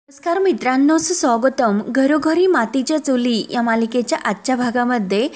नमस्कार मित्रांनो, स्वागतम घरोघरी मातीच्या चुली या मालिकेच्या आजच्या भागामध्ये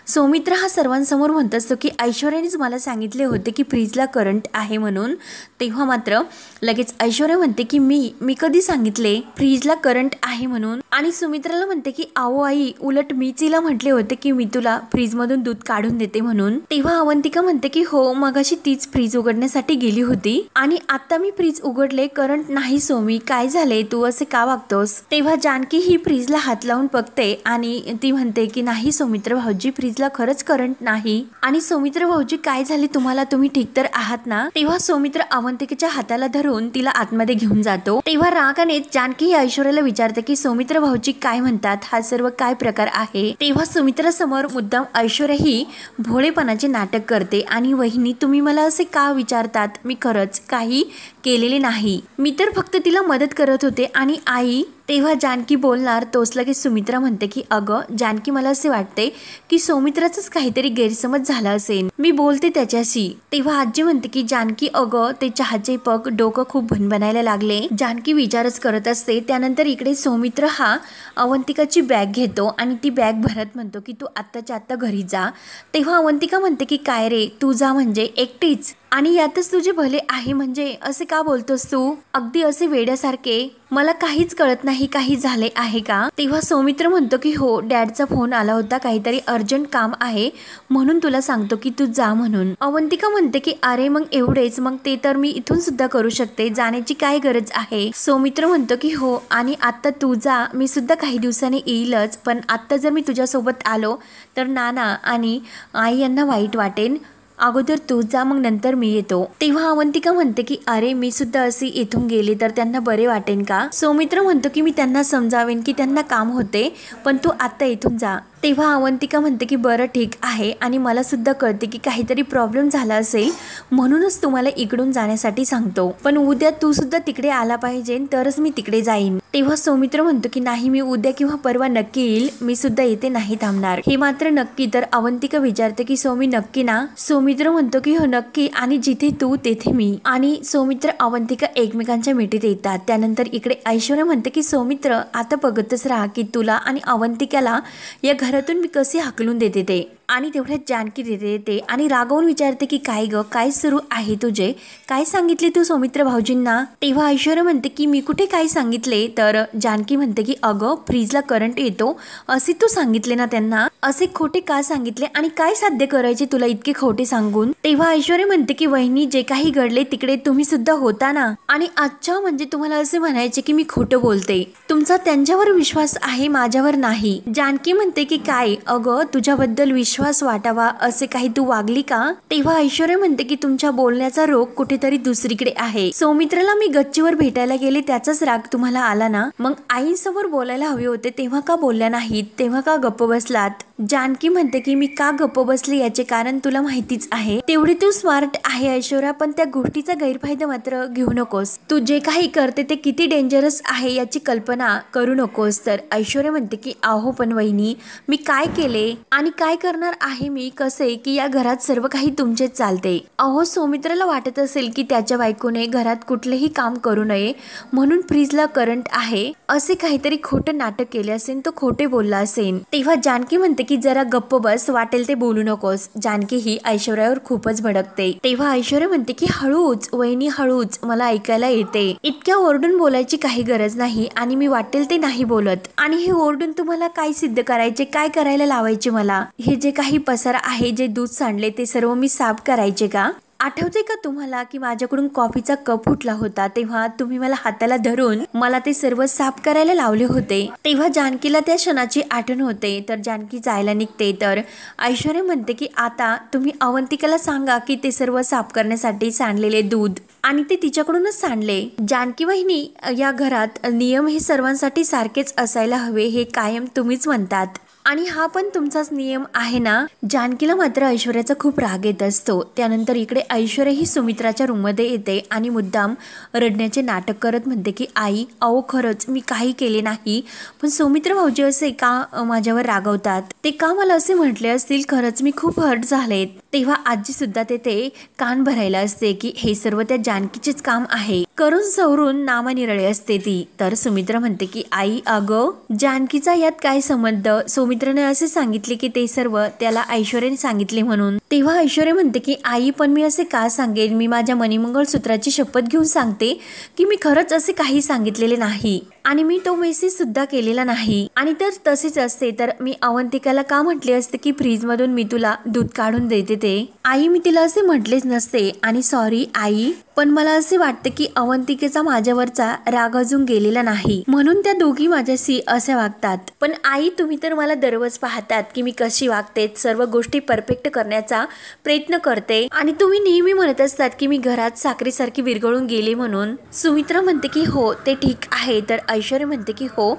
सौमित्र हा सर्वांसमोर म्हणत असतो की ऐश्वर्यानेच मला सांगितले होते की फ्रीजला करंट आहे म्हणून। तेव्हा मात्र लगेच ऐश्वर्या म्हणते की मी कधी सांगितले फ्रीजला करंट आहे म्हणून। आणि सुमित्राला म्हणते की आओ आई, उलट मी तिला म्हटले होते की मी तुला फ्रीजमधून दूध काढून देते म्हणून। तेव्हा अवंतिका म्हणते की हो, मगाशी तीच फ्रीज उघडण्यासाठी गेली होती आणि आता मी फ्रीज उघडले, करंट नाही सोमी, काय झाले, तू असे का वागतोस। तेव्हा जानकी ही फ्रीजला हात लावून बघते आणि ती म्हणते की नाही सौमित्र भाऊजी, फ्रीजला खरंच करंट नाही। आणि सौमित्र भाऊजी काय झाले तुम्हाला, तुम्ही ठीक तर आहात ना। तेव्हा सौमित्र अवंतिकेच्या हाताला धरून तिला आतमध्ये घेऊन जातो। तेव्हा रागाने जानकी ही ऐश्वर्याला विचारते की सौमित्र भाऊजी काय म्हणतात, हा सर्व काय प्रकार आहे। तेव्हा सौमित्र समोर मुद्दाम ऐश्वर्या ही भोळेपणाचे नाटक करते आणि वहिनी तुम्ही मला असे का विचारतात, मी खरंच काही केलेले नाही, मी तर फक्त तिला मदत करत होते। आणि आई, तेव्हा जानकी बोलणार तोच लगेच सुमित्रा म्हणते की अगं जानकी, मला असे वाटते की सौमित्राचाच काहीतरी गैरसमज झाला असेल, मी बोलते त्याच्याशी। तेव्हा आजी म्हणते की जानकी अगं, ते चहाचे पग डोकं खूप भनभनायला लागले। जानकी विचारच करत असते। त्यानंतर इकडे सौमित्र हा अवंतिकाची बॅग घेतो आणि ती बॅग भरत म्हणतो की तू आत्ताच्या आत्ता घरी जा। तेव्हा अवंतिका म्हणते की काय रे, तू जा म्हणजे एकटीच, आणि यातच तुझे भले आहे म्हणजे असे का बोलतोस तू, अगदी असे वेड्यासारखे, मला काहीच कळत नाही, काही झाले आहे का। तेव्हा सौमित्र म्हणतो की हो, डॅडचा फोन आला होता, काहीतरी अर्जंट काम आहे म्हणून तुला सांगतो की तू जा म्हणून। अवंतिका म्हणते की अरे मग एवढेच, मग ते तर मी इथून सुद्धा करू शकते, जाण्याची काय गरज आहे। सौमित्र म्हणतो की हो, आणि आता तू जा, मी सुद्धा काही दिवसांनी येईलच, पण आता जर मी तुझ्यासोबत आलो तर नाना आणि आई यांना वाईट वाटेल, अगोदर तू जा, मग नंतर मी येतो। तेव्हा अवंतिका म्हणते की अरे मी सुद्धा अशी इथून गेली तर त्यांना बरे वाटेल का। सौमित्र म्हणतो की मी त्यांना समजावेन की त्यांना काम होते, पण तू आता इथून जा। तेव्हा अवंतिका म्हणते की बरं ठीक आहे, आणि मला सुद्धा कळते की काहीतरी प्रॉब्लेम झाला असेल म्हणूनच तुम्हाला इकडून जाण्यासाठी सांगतो, पण उद्या तू सुद्धा तिकडे आला पाहिजे तरच मी तिकडे जाईन। तेव्हा सौमित्र म्हणतो की नाही, मी उद्या किंवा परवा नक्की येईल, मी सुद्धा येथे नाही थांबणार, हे मात्र नक्की। तर अवंतिका विचारते की सौमी नक्की ना। सौमित्र म्हणतो की हो नक्की, आणि जिथे तू तेथे मी। आणि सौमित्र अवंतिका एकमेकांच्या मिठीत येतात। त्यानंतर इकडे ऐश्वर्या म्हणते की सौमित्र आता बघतच राहा की तुला आणि अवंतिकाला या घरातून मी कसे हाकलून देते ते। आणि तेवढ्यात जानकी देते आणि रागवून विचारते की काय ग, काय सुरू आहे तुझे, काय सांगितले तू सौमित्र भाऊजींना। तेव्हा ऐश्वर्या म्हणते की मी कुठे काय सांगितले। तर जानकी म्हणते की अगं, फ्रीजला करंट येतो असे तू सांगितले ना त्यांना, असे खोटे का सांगितले आणि काय साध्य करायचे तुला इतके खोटे सांगून। तेव्हा ऐश्वर्या म्हणते की वहिनी, जे काही घडले तिकडे तुम्ही सुद्धा होता ना, आणि अच्छा म्हणजे तुम्हाला असे म्हणायचे की मी खोटं बोलते, तुमचा त्यांच्यावर विश्वास आहे, माझ्यावर नाही। जानकी म्हणते की काय अगं, तुझ्याबद्दल विश्वास वाटावा असे काही तू वागली का। तेव्हा ऐश्वर्या म्हणते की तुमच्या बोलण्याचा रोग कुठेतरी दुसरीकडे आहे, सौमित्राला मी गच्चीवर भेटायला गेले त्याचाच राग तुम्हाला आला ना, मग आईसमोर बोलायला हवे होते तेव्हा का बोलल्या नाहीत, तेव्हा का गप्प बसलात। जानकी म्हणते की मी का गप्प बसले याचे कारण तुला माहितीच आहे, तेवढी तू स्मार्ट आहे ऐश्वर्या, पण त्या गोष्टीचा गैरफायदा मात्र घेऊ नकोस, तू जे काही करते ते किती डेंजरस आहे याची कल्पना करू नकोस। तर ऐश्वर्या म्हणते की आहो पण वहिनी, मी काय केले आणि काय करणार आहे मी, कसे की या घरात सर्व काही तुमचेच चालते। अहो सौमित्राला वाटत असेल की त्याच्या बायकोने घरात कुठलेही काम करू नये म्हणून फ्रीजला करंट आहे असे काहीतरी खोटं नाटक केले असेल, तो खोटे बोलला असेल। तेव्हा जानकी म्हणते की जरा गप्प बस, वाटेल ते बोलू नकोस। जानकी ही ऐश्वर्यावर खूपच भडकते। तेव्हा ऐश्वर्या म्हणते की हळूच वहिनी, हळूच, मला ऐकायला येते, इतक्या ओरडून बोलायची काही गरज नाही, आणि मी वाटेल ते नाही बोलत, आणि हे ओरडून तुम्हाला काय सिद्ध करायचे, काय करायला लावायचे मला, हे जे काही पसारा आहे, जे दूध सांडले ते सर्व मी साफ करायचे का। आठवते का तुम्हाला की माझ्याकडून कॉफीचा कप फुटला होता, तेव्हा तुम्ही मला हाताला धरून मला ते सर्व साफ करायला लावले होते। तेव्हा जानकीला त्या क्षणाची आठवण होते। तर जानकी जायला निघते। तर ऐश्वर्या म्हणते की आता तुम्ही अवंतिकाला सांगा की ते सर्व साफ करण्यासाठी सांडलेले दूध आणि ते तिच्याकडूनच सांडले। जानकी वहिनी, या घरात नियम हे सर्वांसाठी सारखेच असायला हवे, हे कायम तुम्हीच म्हणतात, आणि हा पण तुमचाच नियम आहे ना। जानकीला मात्र ऐश्वर्याचा खूप राग येत असतो। त्यानंतर इकडे ऐश्वर्या ही सुमित्राच्या रूम मध्ये येते आणि मुद्दाम रडण्याचे नाटक करत म्हणते की आई, अहो खरंच मी काही केले नाही, पण सौमित्र भाऊजी असे का माझ्यावर रागवतात, ते का मला असे म्हटले असतील, खरंच मी खूप हर्ट झालेत। तेव्हा आजी सुद्धा तेथे कान भरायला असते की हे सर्व त्या जानकीचेच काम आहे. करून सवरून नामानिरळे असते ती. तर सुमित्रा म्हणते की आई अगं जानकीचा यात काय संबंध? सौमित्राने असे सांगितले की ते सर्व त्याला ऐश्वर्याने सांगितले म्हणून. तेव्हा ऐश्वर्या म्हणते की आई पण मी असे का सांगेन? मी माझ्या मणिमंगळसूत्राची शपथ घेऊन सांगते की मी खरंच असे काही सांगितलेले नाही आणि मी तो मेसेज सुद्धा केलेला नाही. आणि तर तसेच असते तर मी अवंतिकाला का म्हटले असते की फ्रीज मधून मी तुला दूध काढून देते ते. आई मी तिला असे म्हटलेच नसते आणि सॉरी आई, पण मला असे वाटते की अवंतिकेचा माझ्यावरचा राग अजून गेलेला नाही म्हणून त्या दोघी माझ्याशी असे वागतात. पण आई तुम्ही तर मला दररोज पाहतात की मी कशी वागते, सर्व गोष्टी परफेक्ट करण्याचा प्रयत्न करते आणि तुम्ही नेहमी म्हणत असतात की मी घरात साखरेसारखी विरघळून गेले म्हणून. सुमित्रा म्हणते की हो ते ठीक आहे. तर ऐश्वर्या म्हणते की हो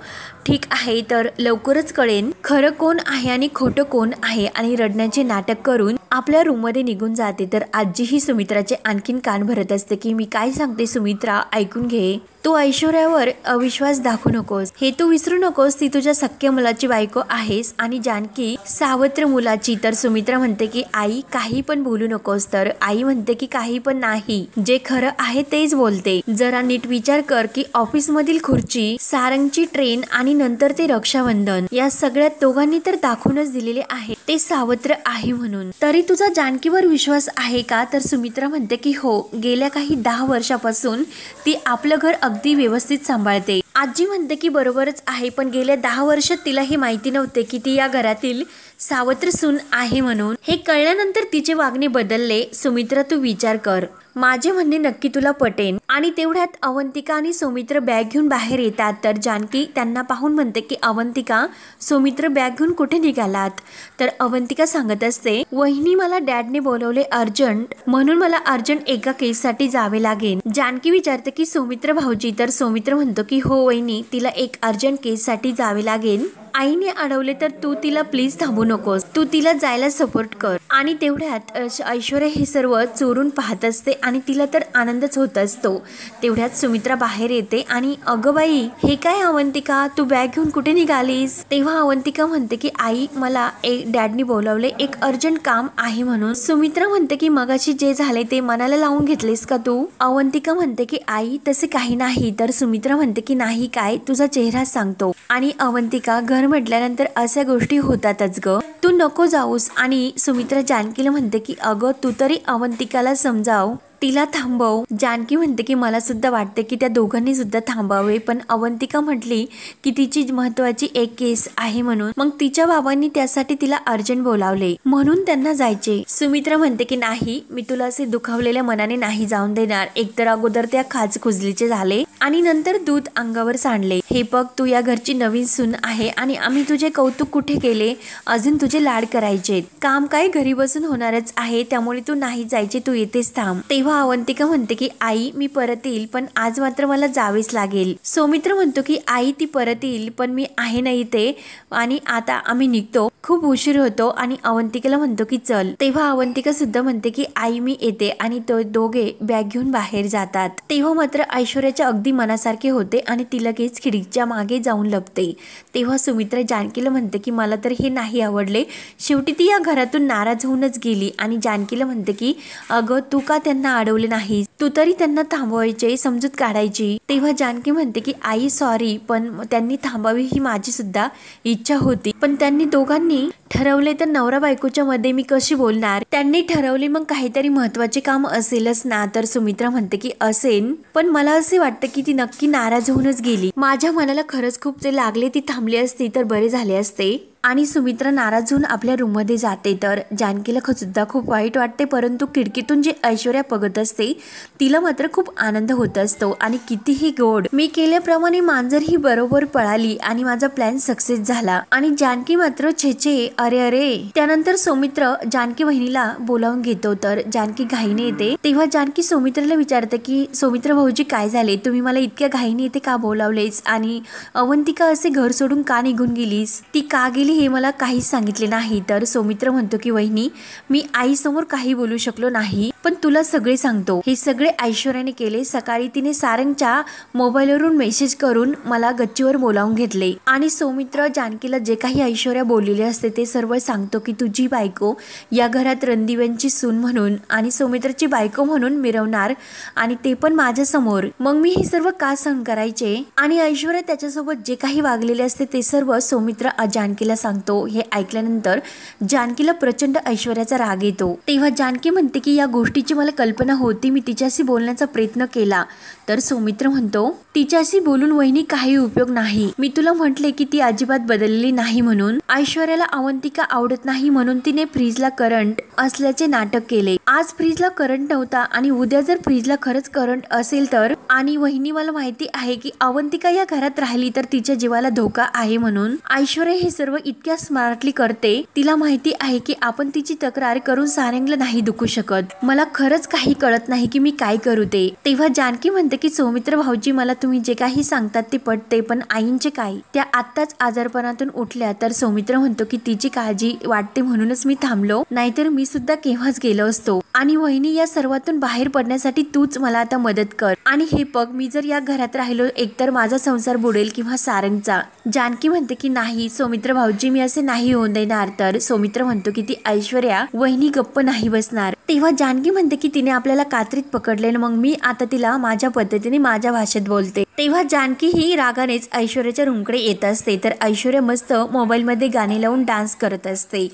ठीक आहे, तर लवकरच कळेन खरं कोण आहे आणि खोटं कोण आहे. आणि रडण्याचे नाटक करून आपल्या रूम मध्ये निघून जाते. तर आजी ही सुमित्राचे आणखीन कान भरत असते की मी काय सांगते सुमित्रा ऐकून घे. तू ऐश्वर्यावर अविश्वास दाखवू नकोस, हे तू विसरू नकोस, ती तुझ्या सख्या मुलाची बायको आहेस आणि जानकी सावत्र मुलाची. तर सुमित्रा म्हणते की आई काही पण बोलू नकोस. तर आई म्हणते की काही पण नाही, जे खरं आहे तेच बोलते. जरा नीट विचार कर की ऑफिस मधील खुर्ची, सारंगची ट्रेन आणि नंतर ते रक्षाबंधन या सगळ्यात दोघांनी तर दाखवूनच दिलेले आहे ते सावत्र आहे म्हणून. तरी तुझा जानकीवर विश्वास आहे का? तर सुमित्रा म्हणते की हो, गेल्या काही 10 वर्षापासून ती आपलं घर अगदी व्यवस्थित सांभाळते. आजी म्हणते की बरोबरच आहे, पण गेल्या 10 वर्षात तिला हे माहिती नव्हते की ती या घरातील सावत्र सून आहे म्हणून. हे कळल्यानंतर तिचे वागणे बदलले. सुमित्रा तू विचार कर, माझे म्हणणे नक्की तुला पटेन. आणि तेवढ्यात अवंतिका आणि सौमित्र बॅग घेऊन बाहेर येतात. तर जानकी त्यांना पाहून म्हणते की अवंतिका सौमित्र बॅग घेऊन कुठे निघालात? तर अवंतिका सांगत असते वहिनी मला डॅडने बोलवले अर्जंट, म्हणून मला अर्जंट एका केससाठी जावे लागेल. जानकी विचारते की सौमित्र भाऊजी? तर सौमित्र म्हणतो की हो वहिनी, तिला एक अर्जंट केससाठी जावे लागेल. आईने अडवले तर तू तिला प्लीज थांबू नकोस, तू तिला जायला सपोर्ट कर. आणि तेवढ्यात ऐश्वर्या हे सर्व चोरून पाहत असते आणि तिला तर आनंदच होत असतो. तेवढ्यात सुमित्रा बाहेर येते आणि अगं बाई हे काय अवंतिका, तू बॅग घेऊन कुठे निघालीस? तेव्हा अवंतिका म्हणते की आई मला एक डॅडनी बोलावले, एक अर्जंट काम आहे म्हणून. सुमित्रा म्हणते की मगाशी जे झाले ते मनाला लावून घेतलेस का तू? अवंतिका म्हणते की आई तसे काही नाही. तर सुमित्रा म्हणते की नाही काय, तुझा चेहरा सांगतो. आणि अवंतिका घर म्हटल्यानंतर अशा गोष्टी होतातच ग, तू नको जाऊस. आणि सुमित्रा जानकीला म्हणते की अगं तू तरी अवंतिकाला समजाव, तिला थांबव. जानकी म्हणते की मला सुद्धा वाटते की त्या दोघांनी सुद्धा थांबावे, पण अवंतिका म्हटली की तिची महत्वाची एक केस आहे म्हणून. मग तिच्या बाबांनी त्यासाठी तिला अर्जंट बोलावले म्हणून त्यांना जायचे. सुमित्रा म्हणते की नाही, मी तुला असे दुखावलेल्या मनाने नाही जाऊन देणार. एकतर अगोदर त्या खाज खुजलीचे झाले आणि नंतर दूध अंगावर सांडले. हे बघ तू या घरची नवीन सून आहे आणि आम्ही तुझे कौतुक कुठे केले, अजून तुझे लाड करायचे. काम काय घरी बसून होणारच आहे, त्यामुळे तू नाही जायचे, तू येतेच थांब. तेव्हा अवंतिका म्हणते की आई मी परत येईल, पण आज मात्र मला जावेच लागेल. सौमित्र म्हणतो की आई ती परत येईल, पण मी आहे ना इथे आणि आता आम्ही निघतो, खूप उशीर होतो. आणि अवंतिकेला म्हणतो की चल. तेव्हा अवंतिका सुद्धा म्हणते की आई मी येते आणि तो दोघे बॅग घेऊन बाहेर जातात. तेव्हा मात्र ऐश्वर्याच्या अगदी मनासारखे होते आणि ती लगेच खिडकीच्या मागे जाऊन लपते. तेव्हा सुमित्रा जानकीला म्हणते की मला तर हे नाही आवडले, शेवटी ती या घरातून नाराज होऊनच गेली. आणि जानकीला म्हणते की अगं तू का त्यांना अडवले नाही, तू तरी त्यांना थांबवायचे, समजूत काढायची. तेव्हा जानकी म्हणते की आई सॉरी, पण त्यांनी थांबावी ही माझी सुद्धा इच्छा होती, पण त्यांनी दोघांनी ठरवले तर नवरा बायकोच्या मध्ये मी कशी बोलणार? त्यांनी ठरवले मग काहीतरी महत्वाचे काम असेलच ना. तर सुमित्रा म्हणते की असेल, पण मला असे वाटतं की ती नक्की नाराज होऊनच गेली. माझ्या मनाला खरंच खूप ते लागले, ती थांबली असती तर बरे झाले असते. आणि सुमित्रा नाराज होऊन आपल्या रूम मध्ये जाते. तर जानकीला सुद्धा खूप वाईट वाटते, परंतु खिडकीतून जे ऐश्वर्या बघत असते तिला मात्र खूप आनंद होत असतो. आणि कितीही गोड, मी केल्याप्रमाणे मांजर ही बरोबर पळाली आणि माझा प्लॅन सक्सेस झाला. आणि जानकी मात्र छेछे अरे अरे. त्यानंतर सौमित्र जानकी बहिणीला बोलावून घेतो. तर जानकी घाईने येते. तेव्हा जानकी सौमित्राला विचारते की सौमित्र भाऊजी काय झाले, तुम्ही मला इतक्या घाईने येते का बोलावलेस आणि अवंतिका असे घर सोडून का निघून गेलीस, ती का गेली गेली हे मला काहीच सांगितले नाही. तर सौमित्र म्हणतो की वहिनी, मी आईसमोर काही बोलू शकलो नाही, पण तुला सगळे सांगतो. हे सगळे ऐश्वर्याने केले. सकाळी तिने सारंगच्या मोबाईलवरून मेसेज करून मला गच्चीवर बोलावून घेतले आणि सौमित्र जानकीला जे काही ऐश्वर्या बोललेले असते ते सर्व सांगतो की तुझी बायको या घरात रणदिव्यांची सून म्हणून आणि सौमित्रची बायको म्हणून मिरवणार आणि ते पण माझ्या समोर. मग मी हे सर्व का सहन करायचे? आणि ऐश्वर्या त्याच्यासोबत जे काही वागलेले असते ते सर्व सौमित्र जानकीला सांगतो. हे ऐकल्यानंतर जानकीला प्रचंड ऐश्वर्याचा राग येतो. तेव्हा जानकी म्हणते की या गोष्टीची मला कल्पना होती, मी तिच्याशी बोलण्याचा प्रयत्न केला. तर सौमित्र म्हणतो तिच्याशी बोलून वहिनी काही उपयोग नाही. मी तुला म्हटले की ती अजिबात बदललेली नाही म्हणून. ऐश्वर्याला अवंतिका आवडत नाही म्हणून तिने फ्रीजला करंट असल्याचे नाटक केले. आज फ्रीजला करंट नव्हता आणि उद्या जर फ्रीजला खरंच करंट असेल तर, आणि वहिनी मला माहिती आहे की अवंतिका या घरात राहिली तर तिच्या जीवाला धोका आहे म्हणून ऐश्वर्या हे सर्व इतक्या स्मार्टली करते. तिला माहिती आहे की आपण तिची तक्रार करून सारंगला नाही दुखू शकत. मला खरंच काही कळत नाही की मी काय करू ते. तेव्हा जानकी म्हणते की सौमित्र भाऊजी, मला तुम्ही जे काही सांगतात ते पटते, पण आईंचे काय? त्या आत्ताच आजारपणातून उठल्या. तर सौमित्र म्हणतो की तिची काळजी वाटते म्हणूनच मी थांबलो, नाहीतर मी सुद्धा केव्हाच गेलो असतो. आणि वहिनी, या सर्वातून बाहेर पडण्यासाठी तूच मला आता मदत कर. आणि हे बघ, मी जर या घरात राहिलो एकतर माझा संसार बुडेल किंवा सारंगचा. जानकी म्हणते की नाही सौमित्र भाऊजी, मी असे नाही होऊन देणार. तर सौमित्र म्हणतो की ती ऐश्वर्या वहिनी गप्प नाही बसणार. तेव्हा जानकी म्हणते की तिने आपल्याला कात्रीत पकडले, मग मी आता तिला माझ्या पद्धतीने माझ्या भाषेत बोलते. तेव्हा जानकी ही रागानेच ऐश्वर्याच्या रूमकडे येत असते. तर ऐश्वर्या मस्त मोबाईल मध्ये गाणे लावून डान्स करत असते.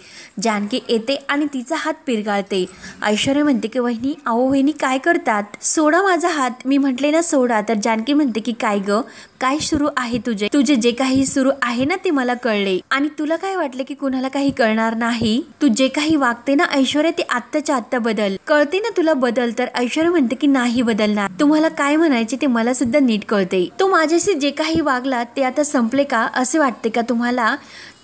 जानकी येते आणि तिचा हात पिरगाळते. ऐश्वर्या म्हणते की वहिनी, अहो वहिनी काय करतात, सोडा माझा हात. मी म्हटले ना सोडा. तर जानकी म्हणते की काय ग, काय सुरू आहे तुझे जे काही सुरू आहे ना ते मला कळले. आणि तुला काय वाटले की कुणाला काही कळणार नाही? तू जे काही वागते ना ऐश्वर्या ते आत्ताच्या आत्ता बदल. कळते ना तुला बदल. तर ऐश्वर्या म्हणते की नाही बदलणार. तुम्हाला काय म्हणायचे ते मला सुद्धा नीट कळते. तो माझ्याशी जे काही वागला ते आता संपले का असे वाटते का तुम्हाला?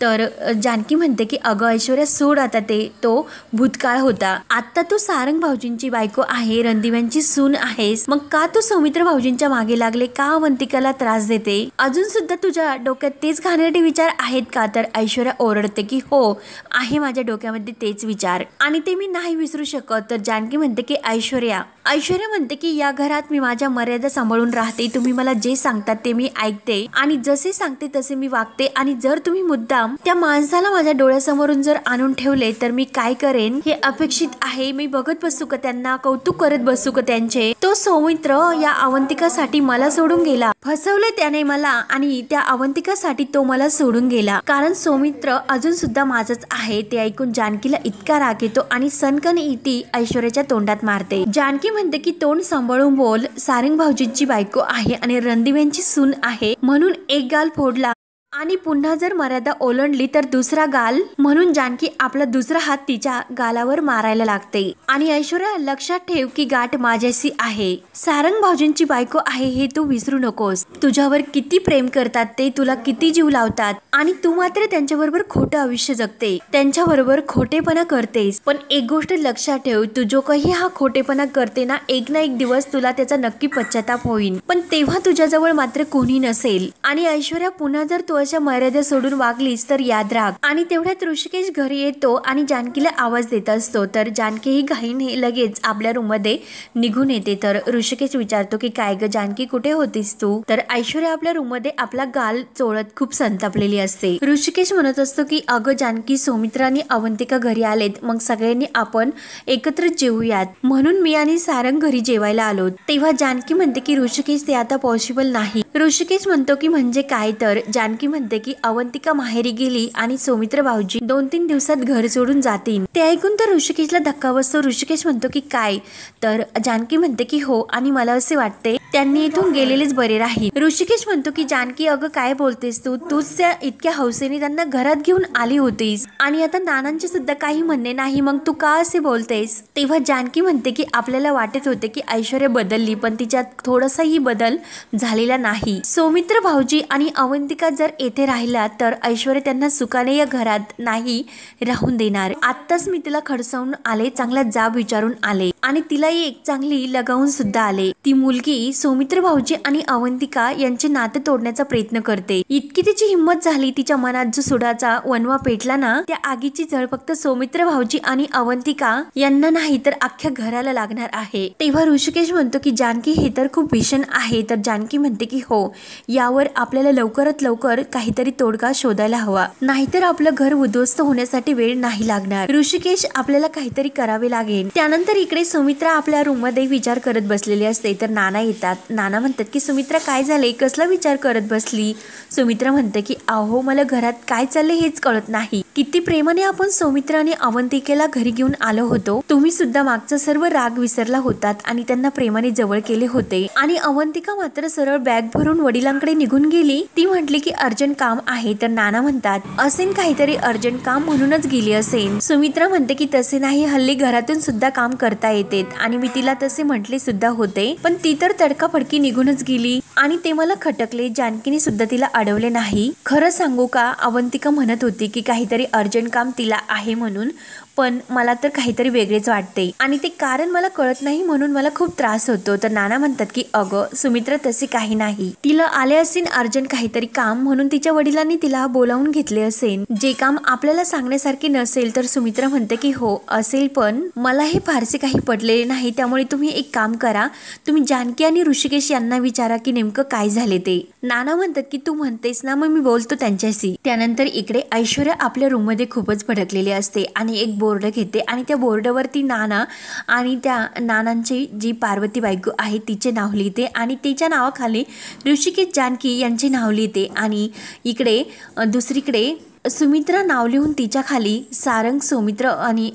तर जानकी म्हणते की अगं ऐश्वर्या सोड आता, तो भूतकाळ होता. आता तू सारंग भाऊजींची बायको आहे, रणदिव्यांची सून आहेस. मग का तू सौमित्र भाऊजींच्या मागे लागले? का अवंतिकाला त्रास देते? अजून सुद्धा तुझ्या डोक्यात तेच घाणेरडे विचार आहेत का? तर ऐश्वर्या ओरडते की हो आहे, माझ्या डोक्यामध्ये तेच विचार आणि ते मी नाही विसरू शकत. तर जानकी म्हणते की ऐश्वर्या म्हणते की या घरात मी माझ्या मर्यादा सांभाळून राहते. तुम्ही मला जे सांगतात ते मी ऐकते आणि जसे सांगते तसे मी वागते. आणि जर तुम्ही मुद्दाम त्या माणसाला माझ्या डोळ्यासमोरून जर आणून ठेवले तर मी काय करेन हे अपेक्षित आहे. मी बघत बसू का त्यांना, कौतुक करत बसू का त्यांचे? तो सौमित्र या अवंतिकासाठी मला सोडून गेला, फसवले त्याने मला आणि त्या अवंतिकासाठी तो मला सोडून गेला. कारण सौमित्र अजून सुद्धा माझंच आहे. ते ऐकून जानकीला इतका राग येतो आणि सनकन ती ऐश्वर्याच्या तोंडात मारते. जानकी म्हणते की तोंड सांभाळून बोल, सारंग भाऊजींची बायको आहे आणि रणदिव्यांची सून आहे म्हणून एक गाल फोडला आणि पुन्हा जर मर्यादा ओलांडली तर दुसरा गाल, म्हणून जानकी आपला दुसरा हात तिच्या गालावर मारायला लागते. आणि ऐश्वर्या लक्षात ठेव की गाठ माझ्याशी आहे, सारंग भाऊजींची बायको आहे हे तू विसरू नकोस. तुझ्यावर किती प्रेम करतात ते, तुला किती जीव लावतात आणि तू मात्र त्यांच्याबरोबर खोटं आयुष्य जगते, त्यांच्याबरोबर खोटेपणा करतेस. पण एक गोष्ट लक्षात ठेव, तू जो काही हा खोटेपणा करते ना, एक ना एक दिवस तुला त्याचा नक्की पश्चाताप होईल. पण तेव्हा तुझ्याजवळ मात्र कोणी नसेल. आणि ऐश्वर्या पुन्हा जर तू अशा मर्यादा सोडून वागलीस तर याद राख. आणि तेवढ्यात ऋषिकेश घरी येतो आणि जानकीला आवाज देत असतो. तर जानकी ही घाईने लगेच आपल्या रूम मध्ये निघून येते. तर ऋषिकेश विचारतो की काय ग जानकी, कुठे होतीस तू? तर ऐश्वर्या आपल्या रूम मध्ये आपला गाल चोळत खूप संतापलेली असते. ऋषिकेश म्हणत असतो की अगं जानकी, सौमित्र आणि अवंतिका घरी आलेत, मग सगळ्यांनी आपण एकत्र जेवूयात म्हणून मी आणि सारंग घरी जेवायला आलो. तेव्हा जानकी म्हणते की ऋषिकेश ते आता पॉसिबल नाही. ऋषिकेश म्हणतो की म्हणजे काय? तर जानकी म्हणते की अवंतिका माहेरी गेली आणि सौमित्र भाऊजी 2-3 दिवसात घर सोडून जातील. ते ऐकून तर ऋषिकेशला धक्का बसतो. ऋषिकेश म्हणतो की काय? तर जानकी म्हणते की हो, आणि मला असे वाटते त्यांनी इथून गेलेलेच बरे राहील. ऋषिकेश म्हणतो की जानकी अगं काय बोलतेस तूच त्या इतक्या हौसेने त्यांना घरात घेऊन आली होतीस आणि आता नानांचे सुद्धा काही म्हणणे नाही, मग तू का असे बोलतेस? तेव्हा जानकी म्हणते की आपल्याला वाटत होते की ऐश्वर्या बदलली, पण तिच्यात थोडासाही बदल झालेला नाही. सौमित्र भाऊजी आणि अवंतिका जर येथे राहिला तर ऐश्वर्या त्यांना सुखाने या घरात नाही राहून देणार। आत्ताच मी तिला खडसावून आले, चांगला जाब विचारून आले आणि तिला एक चांगली लगावून सुद्धा आले। ती मुलगी सौमित्र भाऊजी आणि अवंतिका यांचे नाते तोडण्याचा प्रयत्न करते। इतकी तिची हिंमत झाली, तिच्या मनात जो सुडाचा वनवा पेटला ना, त्या आगीची झळ फक्त सौमित्र भाऊजी आणि अवंतिका यांना नाही तर अख्ख्या घराला लागणार आहे। तेव्हा ऋषिकेश म्हणतो की जानकी हे तर खूप भीषण आहे। तर जानकी म्हणते की हो, यावर आपल्याला लवकरात लवकर काहीतरी तोडगा शोधायला हवा, नाहीतर आपलं घर उद्ध्वस्त होण्यासाठी वेळ नाही लागणार। ऋषिकेश आपल्याला काहीतरी करावे लागेल। त्यानंतर इकडे सुमित्रा आपल्या रूम मध्ये विचार करत बसलेली असते तर नाना येतात। नाना म्हणतात की सुमित्रा काय झाले, कसला विचार करत बसली? सुमित्रा म्हणते की अहो, मला घरात काय चालले हेच कळत नाही। किती प्रेमाने आपण सौमित्र आणि अवंतिकेला घरी घेऊन आलो होतो, तुम्ही सुद्धा मागचा सर्व राग विसरला होतात आणि त्यांना प्रेमाने जवळ केले होते। आणि अवंतिका मात्र सरळ बॅग भरून वडिलांकडे निघून गेली। ती म्हटली की अर्जंट काम आहे। तर नाना म्हणतात असेल काहीतरी अर्जंट काम म्हणूनच गेली असेल। सुमित्रा म्हणते की तसे नाही, हल्ली घरातून सुद्धा काम करता येते आणि मी तिला तसे म्हटले सुद्धा होते, पण ती तर तडकाफडकी निघूनच गेली आणि ते मला खटकले। जानकीने सुद्धा तिला अडवले नाही। खरं सांगू का, अवंतिका म्हणत होती की काहीतरी अर्जंट काम तिला आहे म्हणून, पण मला तर काहीतरी वेगळेच वाटते आणि ते कारण मला कळत नाही म्हणून मला खूप त्रास होतो। तर नाना म्हणतात की अगं सुमित्रा, तसे काही नाही, तिला आले असेल अर्जंट काहीतरी काम म्हणून तिच्या वडिलांनी तिला बोलावून घेतले असेल, जे काम आपल्याला सांगण्यासारखे नसेल। तर सुमित्रा म्हणते की हो असेल, पण मला हे फारसे काही पडलेले नाही, त्यामुळे तुम्ही एक काम करा, तुम्ही जानकी आणि ऋषिकेश यांना विचारा की नेमकं काय झाले ते। नाना म्हणतात की तू म्हणतेस ना, मग मी बोलतो त्यांच्याशी। त्यानंतर इकडे ऐश्वर्या आपल्या रूम मध्ये खूपच भडकलेली असते आणि एक बोर्ड घेते आणि त्या बोर्डवरती नाना आणि त्या नानांची जी पार्वती बायको आहे तिचे नाव लिहिते आणि तिच्या नावाखाली ऋषिकेश जानकी यांचे नाव लिहिते। आणि इकडे दुसरीकडे सुमित्रा नाव लिहून तिच्या खाली सारंग सौमित्र आणि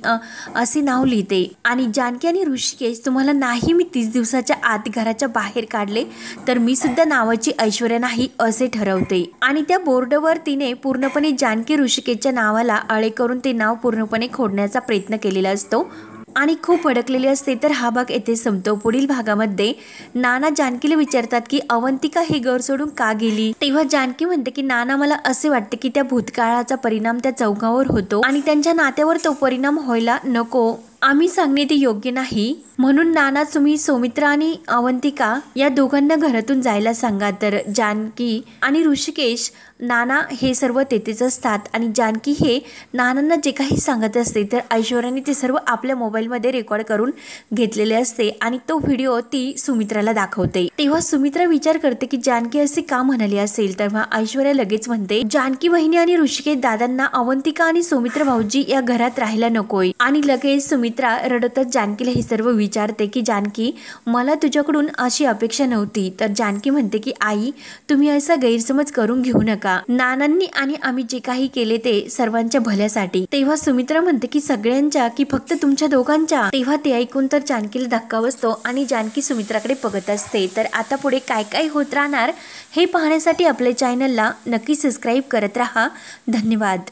असे नाव लिहिते। आणि जानकी आणि ऋषिकेश, तुम्हाला नाही मी 30 दिवसाच्या आत घराच्या बाहेर काढले तर मी सुद्धा नावाची ऐश्वर्या नाही असे ठरवते। आणि त्या बोर्डवर तिने पूर्णपणे जानकी ऋषिकेशच्या नावाला आळे करून ते नाव पूर्णपणे खोडण्याचा प्रयत्न केलेला असतो आणि खूप भडकलेली असते। तर हा भाग येथे संपतो। पुढील भागामध्ये नाना जानकीला विचारतात की अवंतिका हे घर सोडून का गेली। तेव्हा जानकी म्हणते की नाना, मला असे वाटते की त्या भूतकाळाचा परिणाम त्या चौघांवर होतो आणि त्यांच्या नात्यावर तो परिणाम व्हायला नको, आम्ही सांगणे ते योग्य नाही, म्हणून नाना तुम्ही सौमित्र आणि अवंतिका या दोघांना घरातून जायला सांगा। तर जानकी आणि ऋषिकेश, नाना हे सर्व तेथेच असतात आणि जानकी हे नानांना जे काही सांगत असते तर ऐश्वर्याने ते सर्व आपल्या मोबाईलमध्ये रेकॉर्ड करून घेतलेले असते आणि तो व्हिडिओ ती सुमित्राला दाखवते। तेव्हा सुमित्रा विचार करते की जानकी असे का म्हणाली असेल। तेव्हा ऐश्वर्या लगेच म्हणते जानकी बहिणी आणि ऋषिकेश दादांना अवंतिका आणि सौमित्र भाऊजी या घरात राहायला नकोय। आणि लगेच सुमित्रा रडतच जानकीला हे सर्व विचारते की जानकी, मला तुझ्याकडून अशी अपेक्षा नव्हती। तर जानकी म्हणते की आई, तुम्ही असा गैरसमज करून घेऊ नका, नानांनी आणि आम्ही जे काही केले ते सर्वांच्या भल्यासाठी। तेव्हा सुमित्रा म्हणते की सगळ्यांच्या की फक्त तुमच्या दोघांच्या। तेव्हा ते ऐकून तर जानकीला धक्का बसतो आणि जानकी सुमित्राकडे बघत असते। तर आता पुढे काय काय होत राहणार हे पाहण्यासाठी आपल्या चॅनलला नक्की सबस्क्राईब करत राहा। धन्यवाद।